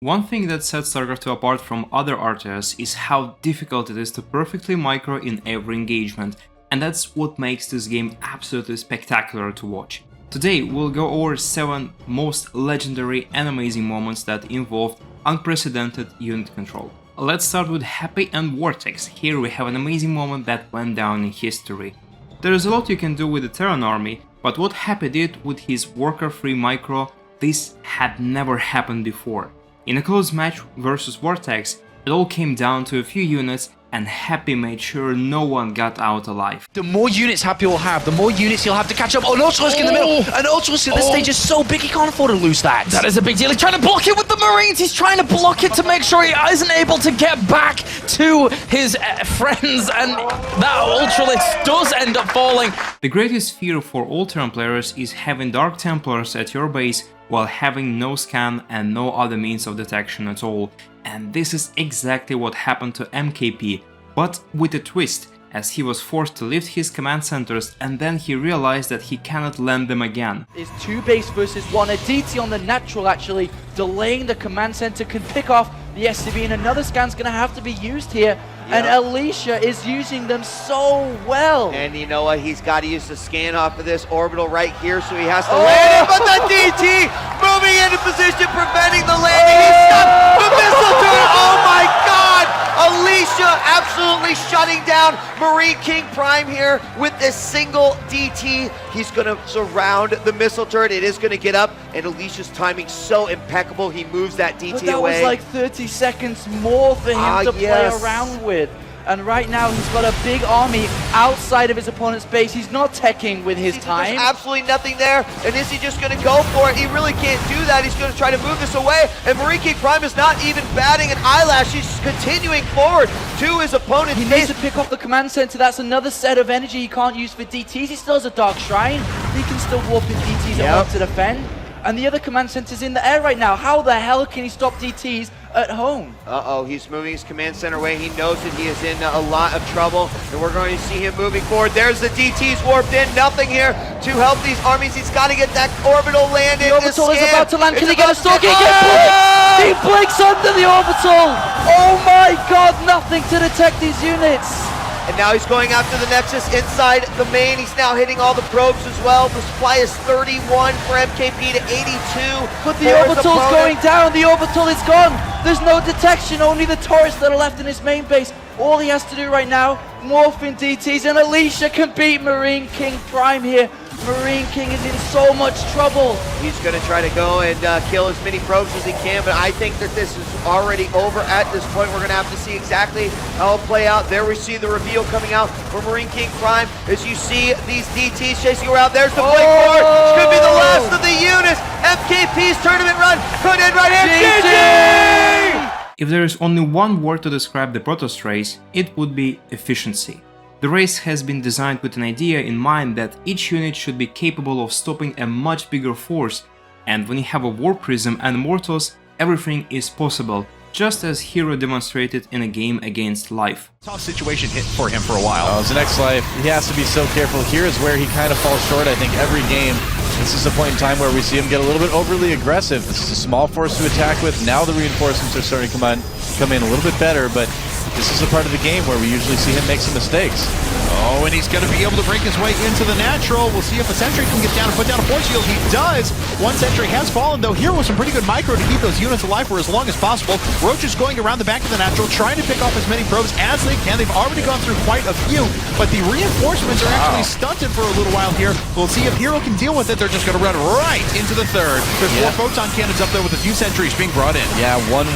One thing that sets StarCraft 2 apart from other RTS is how difficult it is to perfectly micro in every engagement, and that's what makes this game absolutely spectacular to watch. Today we'll go over 7 most legendary and amazing moments that involved unprecedented unit control. Let's start with Happy and Vortex. Here we have an amazing moment that went down in history. There is a lot you can do with the Terran army, but what Happy did with his worker-free micro, this had never happened before. In a close match versus Vortex, it all came down to a few units, and Happy made sure no one got out alive. The more units Happy will have, the more units he'll have to catch up. Oh, an ultralisk in the middle! An ultralisk at this stage is so big he can't afford to lose that. That is a big deal. He's trying to block it with the Marines. He's trying to block it to make sure he isn't able to get back to his friends, and that ultralisk does end up falling. The greatest fear for all Terran players is having Dark Templars at your base while having no scan and no other means of detection at all. And this is exactly what happened to MKP, but with a twist, as he was forced to lift his command centers and then he realized that he cannot land them again. It's 2 base versus 1, a DT on the natural actually, delaying the command center, can pick off the SCV, and another scan's gonna have to be used here. And Alicia is using them so well. And you know what? He's got to use the scan off of this orbital right here, so he has to land it. But the DT moving into position, preventing the landing. He stopped the missile turret. Oh my God! Alicia absolutely shutting down Marine King Prime here with this single DT. He's going to surround the missile turret. It is going to get up, and Alicia's timing so impeccable. He moves that DT but that away. was like 30 seconds more for him to play around with. And right now he's got a big army outside of his opponent's base. He's not teching with his time. There's absolutely nothing there. And is he just going to go for it? He really can't do that. He's going to try to move this away. And Marine King Prime is not even batting an eyelash. He's continuing forward to his opponent's base. He needs to pick off the command center. That's another set of energy he can't use for DTs. He still has a Dark Shrine. He can still warp in DTs at home to defend. And the other command center's in the air right now. How the hell can he stop DTs at home? Uh-oh, he's moving his command center away. He knows that he is in a lot of trouble, and we're going to see him moving forward. There's the DTs warped in. Nothing here to help these armies. He's got to get that orbital landed. The orbital is about to land. Can he get a stalk? He blinks under the orbital. Oh my God, nothing to detect these units. And now he's going after the Nexus inside the main. He's now hitting all the probes as well. The supply is 31 for MKP to 82. But the orbital's going down. The orbital is gone. There's no detection. Only the turrets that are left in his main base. All he has to do right now, morph in DTs, and Alicia can beat Marine King Prime here. Marine King is in so much trouble. He's going to try to go and kill as many probes as he can, but I think that this is already over at this point. We're going to have to see exactly how it'll play out. There we see the reveal coming out for Marine King Prime. As you see these DTs chasing around, there's the blink forward. This could be the last of the units. MKP's tournament run could end right here. GG! If there is only one word to describe the Protoss race, it would be efficiency. The race has been designed with an idea in mind that each unit should be capable of stopping a much bigger force, and when you have a Warp Prism and Immortals, everything is possible, just as Hero demonstrated in a game against Life. Tough situation hit for him for a while. His next Life, he has to be so careful. Here is where he kind of falls short, I think, every game. This is a point in time where we see him get a little bit overly aggressive. This is a small force to attack with. Now the reinforcements are starting to come in a little bit better, but this is a part of the game where we usually see him make some mistakes. Oh, and he's going to be able to break his way into the natural. We'll see if a sentry can get down and put down a force shield. He does. One sentry has fallen, though. Here was some pretty good micro to keep those units alive for as long as possible. Roach is going around the back of the natural, trying to pick off as many probes as they can. They've already gone through quite a few, but the reinforcements are actually stunted for a little while here. We'll see if Hero can deal with it. They're just going to run right into the third. There's 4 photon cannons up there with a few sentries being brought in. Yeah, 1-1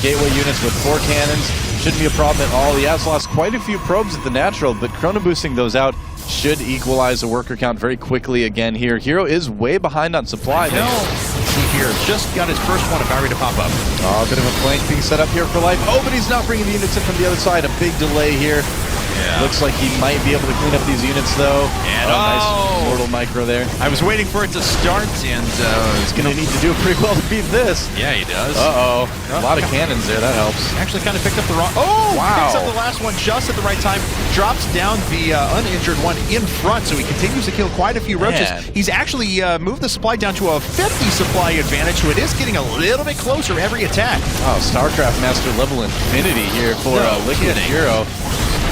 gateway units with 4 cannons. Shouldn't be a problem at all. He has lost quite a few probes at the natural, but chrono boosting those out should equalize the worker count very quickly again here. Hero is way behind on supply. See here, just got his first one about ready to pop up. Oh, a bit of a flank being set up here for Life. Oh, but he's not bringing the units in from the other side. A big delay here. Yeah. Looks like he might be able to clean up these units, though. And nice mortal micro there. I was waiting for it to start, and he's going to need to do pretty well to beat this. Yeah, he does. Uh-oh. A lot of cannons there. That helps. Actually kind of picked up the wrong... Oh! Wow. Picks up the last one just at the right time. Drops down the uninjured one in front, so he continues to kill quite a few roaches. Man. He's actually moved the supply down to a 50 supply supply advantage, so it is getting a little bit closer every attack. Oh, StarCraft Master level infinity here for Liquid Hero.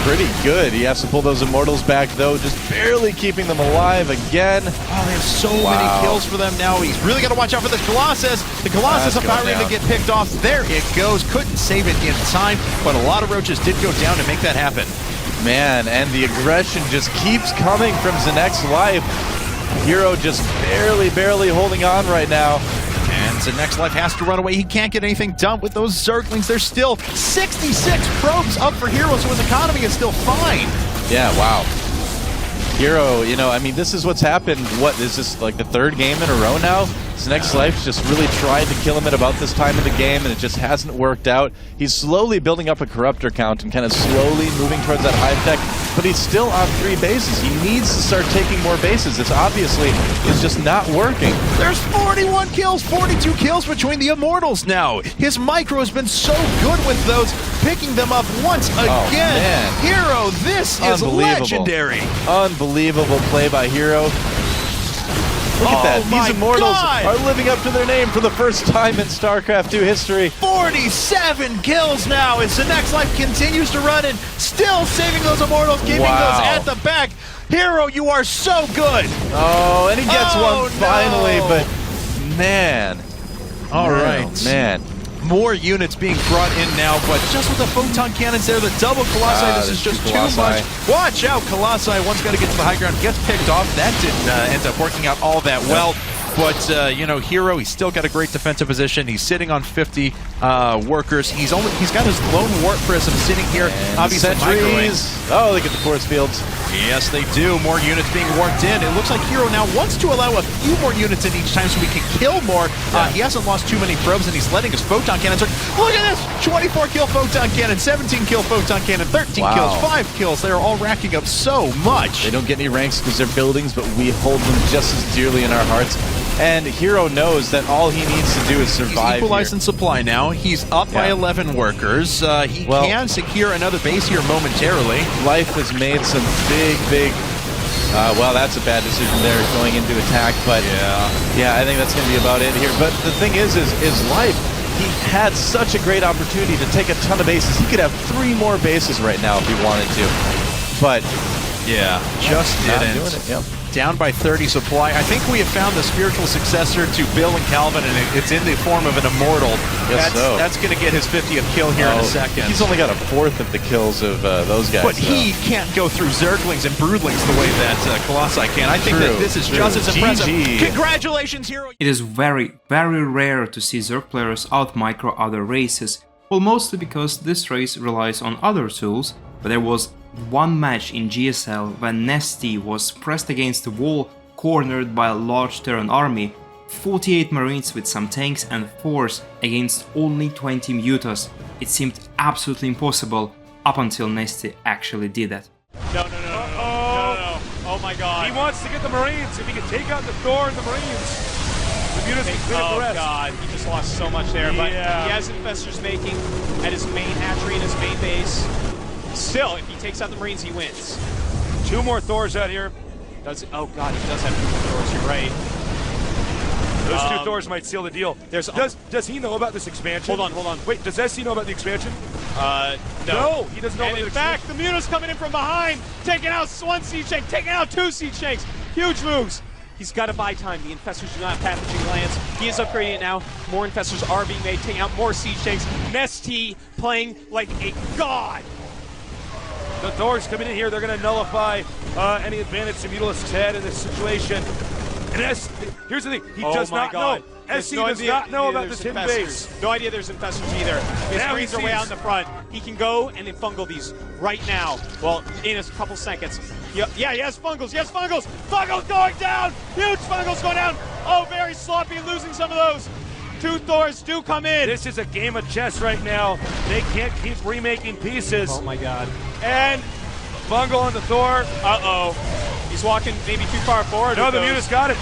Pretty good. He has to pull those immortals back, though, just barely keeping them alive again. Oh, they have so many kills for them now. He's really got to watch out for the Colossus. The Colossus about ready to get picked off. There it goes. Couldn't save it in time, but a lot of roaches did go down to make that happen. Man, and the aggression just keeps coming from Zenek's life. Hero just barely holding on right now. And Zenek's life has to run away. He can't get anything done with those Zerglings. There's still 66 probes up for Hero, so his economy is still fine. Yeah, wow. Hero, you know, I mean, this is what's happened. What, is this like the third game in a row now? Zenek's life just really tried to kill him at about this time of the game, and it just hasn't worked out. He's slowly building up a corruptor count and kind of slowly moving towards that high tech, but he's still on 3 bases. He needs to start taking more bases. This obviously is just not working. There's 41 kills, 42 kills between the Immortals now. His micro has been so good with those, picking them up once again. Man. Hero, this is legendary. Unbelievable play by Hero. Look at that. These Immortals are living up to their name for the first time in StarCraft 2 history. 47 kills now as Zenek's life continues to run and still saving those Immortals, keeping those at the back. Hero, you are so good. Oh, and he gets one finally, but man. All right. Man. More units being brought in now, but just with the photon cannons there, the double Colossi, this is just too much. Watch out, Colossi, one's got to get to the high ground, gets picked off. That didn't end up working out all that well. But, you know, Hero, he's still got a great defensive position. He's sitting on 50 workers. He's got his lone warp prism sitting here. And obviously, sentries. Oh, look at the force fields. Yes, they do. More units being warped in. It looks like Hero now wants to allow a few more units in each time so we can kill more. He hasn't lost too many probes, and he's letting his photon cannons work. Look at this! 24 kill photon cannon, 17 kill photon cannon, 13 kills, 5 kills. They're all racking up so much. They don't get any ranks because they're buildings, but we hold them just as dearly in our hearts. And Hero knows that all he needs to do is survive. He's equalized in supply now. He's up by 11 workers. He can secure another base here momentarily. Life has made some big well, that's a bad decision there going into attack, but yeah, I think that's going to be about it here. But the thing is Life, he had such a great opportunity to take a ton of bases. He could have 3 more bases right now if he wanted to, but just didn't. Doing it, Down by 30 supply. I think we have found the spiritual successor to Bill and Calvin, and it's in the form of an Immortal. That's going to get his 50th kill here in a second. He's only got 1/4 of the kills of those guys. But he can't go through Zerglings and Broodlings the way that Colossi can. I think that this is just as impressive. Congratulations, Hero! It is very rare to see Zerg players out-micro other races, well, mostly because this race relies on other tools, but there was one match in GSL when NesTea was pressed against the wall, cornered by a large Terran army, 48 marines with some tanks and force against only 20 mutas. It seemed absolutely impossible up until NesTea actually did that. No. Oh my god. He wants to get the marines. If he can take out the Thor and the marines, the mutas can clean up the rest. Oh god, he just lost so much there, but he has infestors making at his main hatchery and his main base. Still, if he takes out the Marines, he wins. 2 more Thors out here. Oh god, he does have 2 more Thors, you're right. Those 2 Thors might seal the deal. Does he know about this expansion? Hold on. Wait, does SC know about the expansion? No, he doesn't know about the expansion. In fact, the Muta's coming in from behind, taking out 1 siege tank, taking out 2 siege tanks. Huge moves. He's got to buy time. The infestors do not have pathogen glands. He is upgrading it now. More infestors are being made, taking out more siege tanks. NesTea playing like a god. The Thors coming in here, they're going to nullify any advantage the Mutalisks had in this situation. And here's the thing, he does not know. SC does not know about this hidden base. No idea there's infestors either. His Marines are way out in the front. He can go and then fungal these right now. Well, in a couple seconds. Yeah, he has fungals. Fungals going down. Huge fungals going down. Oh, very sloppy, losing some of those. 2 Thors do come in. This is a game of chess right now. They can't keep remaking pieces. Oh my god. And fungal on the Thor. Uh-oh. He's walking maybe too far forward. No, the Mutas got it.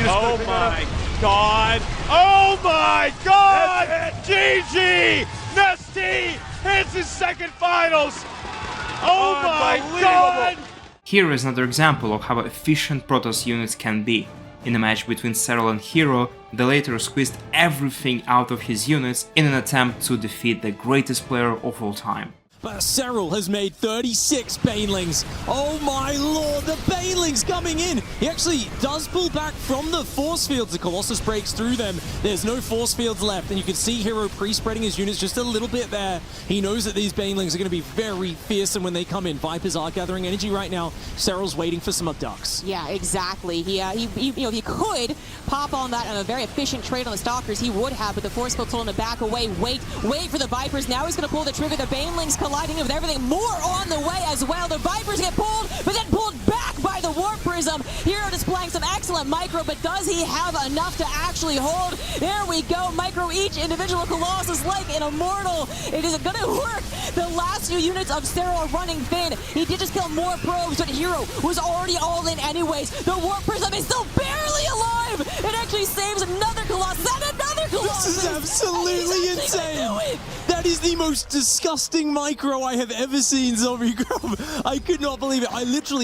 Oh my god. Oh my god! GG! NesTea hits his 2nd finals! Oh my god! Here is another example of how efficient Protoss units can be. In a match between Serral and Hero, The latter squeezed everything out of his units in an attempt to defeat the greatest player of all time. But Cyril has made 36 Banelings. Oh my lord, the Banelings coming in. He actually does pull back from the force fields. The Colossus breaks through them. There's no force fields left, and you can see Hero pre-spreading his units just a little bit there. He knows that these Banelings are going to be very fearsome when they come in. Vipers are gathering energy right now. Cyril's waiting for some abducts. Yeah, exactly. He you know, if he could pop on that a very efficient trade on the Stalkers, he would have, but the force field told him to back away. Wait for the Vipers. Now he's going to pull the trigger. The Banelings colliding with everything. More on the way as well. The Vipers get pulled, but then pulled back by the Warp Prism. Hero displaying some excellent micro, but does he have enough to actually hold? There we go. Micro each individual Colossus like an immortal. It is going to work. The last few units of Cyril are running thin. He did just kill more probes, but Hero was already all in anyways. The Warp Prism is still barely alive. It actually saves another Colossus and another Colossus. This is absolutely insane. That is the most disgusting micro I have ever seen, Zombie Grub. I could not believe it.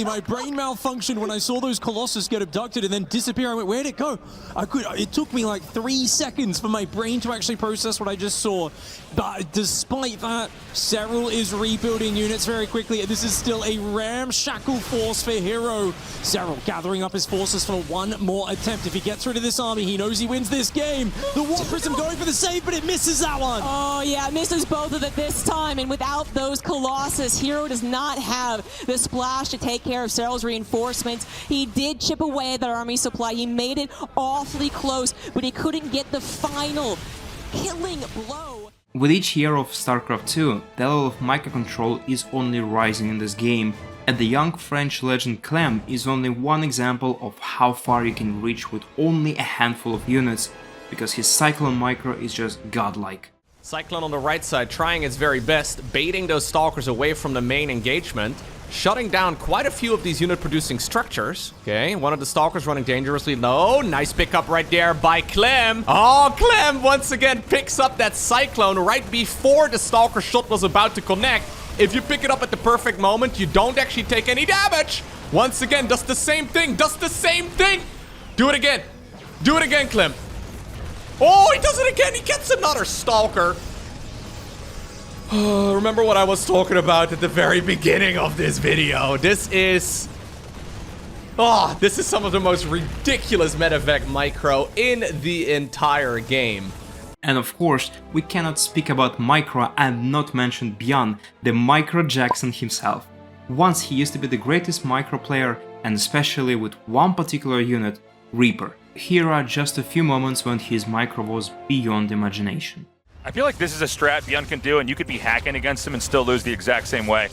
My brain malfunctioned when I saw those Colossus get abducted and then disappear. I went, where'd it go? It took me like 3 seconds for my brain to actually process what I just saw. But despite that, Cyril is rebuilding units very quickly. This is still a ramshackle force for Hero. Cyril gathering up his forces for one more attempt. If he gets rid of this army, he knows he wins this game. The Warp Prism going for the save, but it misses that one. Oh yeah, misses both of it this time, and without those Colossus, Hero does not have the splash to take care of Cyril's reinforcements. He did chip away at that army supply. He made it awfully close, but he couldn't get the final killing blow. With each year of StarCraft 2, the level of microcontrol is only rising in this game, and the young French legend Clem is only one example of how far you can reach with only a handful of units, because his Cyclone micro is just godlike. Cyclone on the right side trying its very best, baiting those Stalkers away from the main engagement, shutting down quite a few of these unit-producing structures. Okay, one of the Stalkers running dangerously low. Nice pickup right there by Clem. Oh, Clem once again picks up that Cyclone right before the Stalker shot was about to connect. If you pick it up at the perfect moment, you don't actually take any damage. Once again, does the same thing, Do it again. Do it again, Clem. Oh, he does it again. He gets another Stalker. Oh, remember what I was talking about at the very beginning of this video. This is some of the most ridiculous medevac micro in the entire game. And of course, we cannot speak about micro and not mention ByuN, the Micro Jackson himself. Once he used to be the greatest micro player, and especially with one particular unit, Reaper. Here are just a few moments when his micro was beyond imagination. I feel like this is a strat ByuN can do, and you could be hacking against him and still lose the exact same way.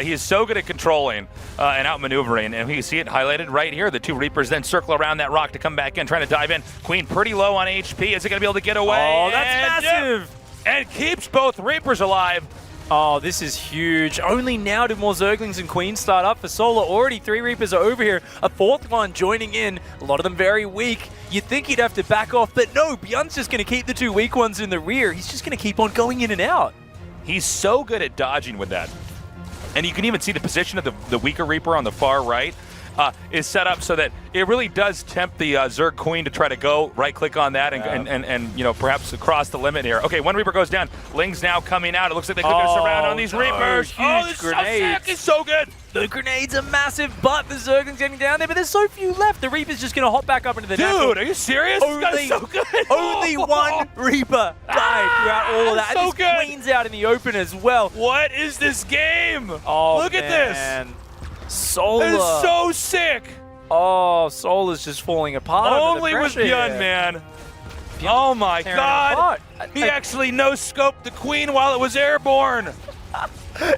He is so good at controlling and outmaneuvering, and you see it highlighted right here. The two Reapers then circle around that rock to come back in, trying to dive in. Queen pretty low on HP. Is it going to be able to get away? Oh, that's massive! And keeps both Reapers alive. Oh, this is huge. Only now do more Zerglings and Queens start up for Solar. Already 3 Reapers are over here. A 4th one joining in. A lot of them very weak. You'd think he'd have to back off, but no, ByuN's just going to keep the 2 weak ones in the rear. He's just going to keep on going in and out. He's so good at dodging with that. And you can even see the position of the weaker Reaper on the far right is set up so that it really does tempt the Zerg Queen to try to go right-click on that and you know, perhaps cross the limit here. Okay, one Reaper goes down. Ling's now coming out. It looks like they could surround on these Reapers. Huge grenades. It's so good. The grenades are massive, but the Zerglings getting down there, but there's so few left. The Reaper's just going to hop back up into the natural. Dude, are you serious? This guy's so good. Only one Reaper died throughout all of that. So and this Queen's out in the open as well. What is this game? Oh, look at this. Solar. That is so sick. Oh, Solar's just falling apart. Only with ByuN, man. Oh my God. He actually no-scoped the Queen while it was airborne.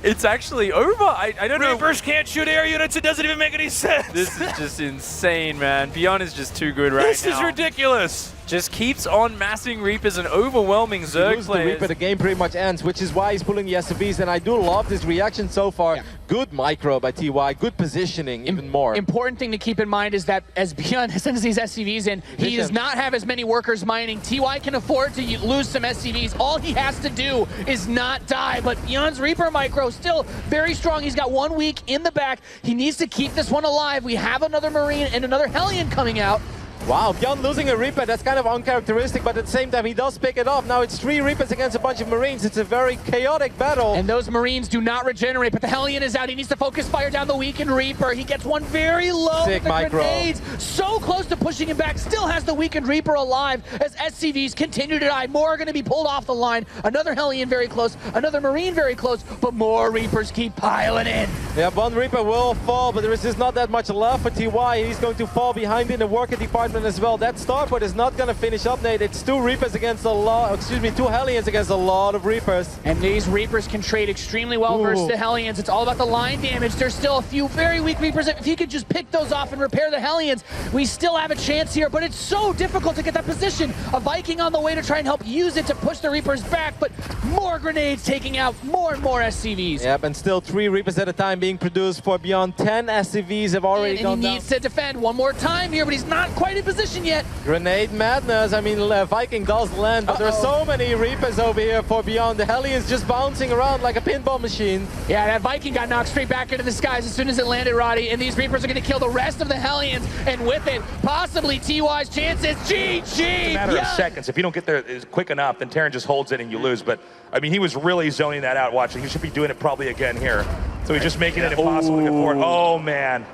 It's actually over. I don't know. Reapers can't shoot air units. It doesn't even make any sense. This is just insane, man. ByuN is just too good right now. This is ridiculous. Just keeps on massing Reapers and overwhelming Zerg players. The Reaper, the game pretty much ends, which is why he's pulling the SCVs, and I do love this reaction so far. Yeah. Good micro by TY, good positioning, even more. Important thing to keep in mind is that as ByuN sends these SCVs in, he does not have as many workers mining. TY can afford to lose some SCVs. All he has to do is not die, but ByuN's Reaper micro still very strong. He's got 1 week in the back. He needs to keep this one alive. We have another Marine and another Hellion coming out. Wow, ByuN losing a Reaper, that's kind of uncharacteristic, but at the same time he does pick it off. Now it's 3 Reapers against a bunch of Marines. It's a very chaotic battle. And those Marines do not regenerate, but the Hellion is out. He needs to focus fire down the weakened Reaper. He gets one very low Sick with the micro. grenades. So close to pushing him back. Still has the weakened Reaper alive as SCVs continue to die. More are going to be pulled off the line. Another Hellion very close. Another Marine very close. But more Reapers keep piling in. Yeah, one Reaper will fall, but there is just not that much left for TY. He's going to fall behind in the worker department as well. That starport is not going to finish up, Nate. It's 2 Reapers against a lot, excuse me, 2 Hellions against a lot of Reapers. And these Reapers can trade extremely well versus the Hellions. It's all about the line damage. There's still a few very weak Reapers. If he could just pick those off and repair the Hellions, we still have a chance here, but it's so difficult to get that position. A Viking on the way to try and help use it to push the Reapers back, but more grenades taking out more and more SCVs. Yep, and still 3 Reapers at a time being produced for ByuN. 10 SCVs have already gone down. And he needs to defend one more time here, but he's not quite in position yet. Grenade madness. I mean, Viking does land, but there's so many Reapers over here for ByuN. The Hellions just bouncing around like a pinball machine. Yeah, that Viking got knocked straight back into the skies as soon as it landed, Roddy, and these Reapers are going to kill the rest of the Hellions, and with it, possibly TY's chances. GG! It's a matter of seconds. If you don't get there quick enough, then Terran just holds it and you lose. But, I mean, he was really zoning that out watching. He should be doing it probably again here. So he's just making it impossible to get forward. Oh, man.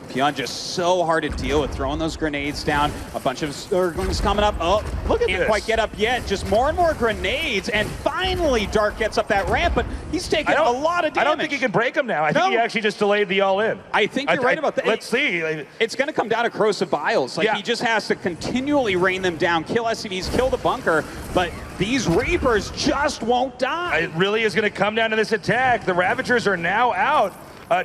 ByuN just so hard to deal with, throwing those grenades down. A bunch of Zerglings coming up. Oh, look at can't this. Quite get up yet. Just more and more grenades, and finally Dark gets up that ramp, but he's taking a lot of damage. I don't think he can break him now. I think he actually just delayed the all-in. I think you're right about that. Let's see. It's going to come down to corrosive vials. Like, he just has to continually rain them down, kill SCVs, kill the bunker, but these Reapers just won't die. It really is going to come down to this attack. The Ravagers are now out.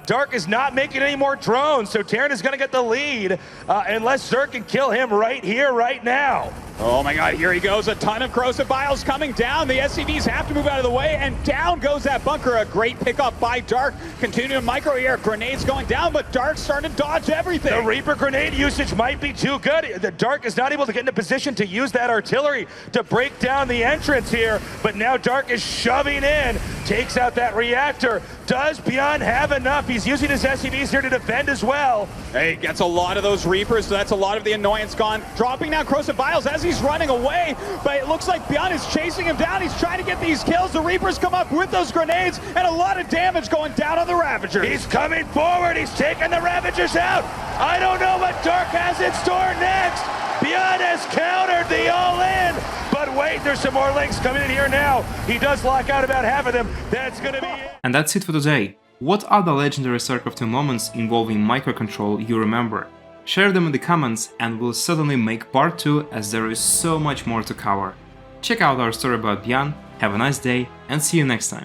Dark is not making any more drones, so Terran is going to get the lead unless Zerg can kill him right here, right now. Oh my god, here he goes. A ton of corrosive vials coming down. The SCVs have to move out of the way, and down goes that bunker. A great pickup by Dark. Continuing micro here. Grenades going down, but Dark's starting to dodge everything. The Reaper grenade usage might be too good. The Dark is not able to get in a position to use that artillery to break down the entrance here, but now Dark is shoving in, takes out that reactor. Does ByuN have enough? He's using his SCVs here to defend as well. Hey, gets a lot of those Reapers, so that's a lot of the annoyance gone. Dropping down corrosive vials as he's running away, but it looks like ByuN is chasing him down. He's trying to get these kills. The Reapers come up with those grenades, and a lot of damage going down on the Ravagers. He's coming forward. He's taking the Ravagers out. I don't know what Dark has in store next. ByuN has countered the all-in, but wait, there's some more links coming in here now. He does lock out about half of them. That's going to be it. And that's it for today. What are the legendary StarCraft 2 moments involving microcontrol you remember? Share them in the comments and we'll certainly make part 2 as there is so much more to cover. Check out our story about ByuN, have a nice day and see you next time.